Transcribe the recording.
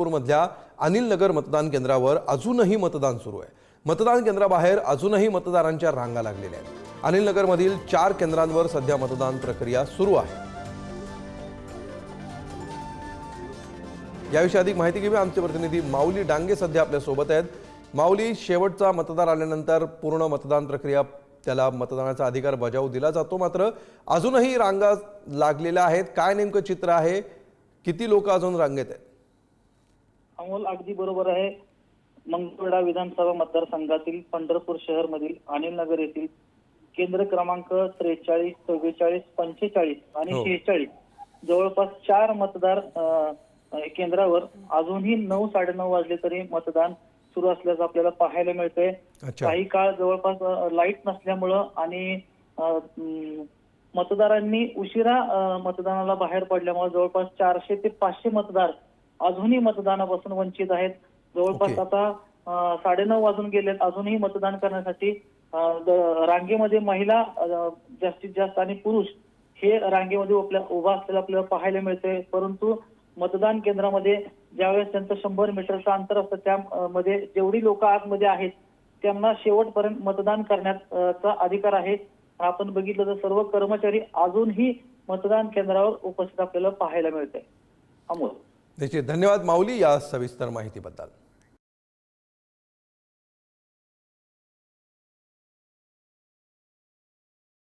मधल्या अनिल नगर मतदान केंद्रावर अजूनही मतदान सुरू आहे। मतदान केंद्राबाहेर अजूनही मतदारांच्या रांगा लागलेल्या आहेत। अनिल नगर मधील 4 केंद्रांवर सध्या मतदान प्रक्रिया सुरू आहे। याविषयी अधिक माहिती घेऊया, आमचे प्रतिनिधी माऊली डांगे सध्या आपल्या सोबत आहेत। माऊली, शेवटचा मतदार आल्यानंतर पूर्ण मतदान प्रक्रिया त्याला मतदानाचा अधिकार बजावू दिला जातो, मात्र अजूनही रांगा लागलेल्या आहेत। काय नेमकं चित्र आहे? किती लोक अजून रांगेत आहेत? अमोल, अगदी बरोबर आहे। मंगळवेढा विधानसभा मतदारसंघातील पंढरपूर शहर मधील अनिल नगर येथील केंद्र क्रमांक 43, 44, 45 आणि 46 जवळपास 4 मतदार केंद्रावर अजूनही 9, 9:30 वाजले तरी मतदान सुरू असल्याचं आपल्याला पाहायला मिळतंय। काही काळ जवळपास लाईट नसल्यामुळं आणि मतदारांनी उशिरा मतदानाला बाहेर पडल्यामुळे जवळपास 400 ते 500 मतदार अजूनही मतदानापासून वंचित आहेत। जवळपास आता 9:30 वाजून गेलेत, अजूनही मतदान करण्यासाठी रांगेमध्ये महिला जास्तीत जास्त आणि पुरुष हे रांगेमध्ये उभा असलेलं आपल्याला पाहायला मिळते। परंतु मतदान केंद्रामध्ये ज्यावेळेस त्यांचं 100 मीटरचं अंतर असतं त्यामध्ये जेवढी लोक आतमध्ये आहेत त्यांना शेवटपर्यंत मतदान करण्याचा अधिकार आहे। आपण बघितलं तर सर्व कर्मचारी अजूनही मतदान केंद्रावर उपस्थित आपल्याला पाहायला मिळते। अमोल, धन्यवाद माऊली या सविस्तर माहितीबद्दल।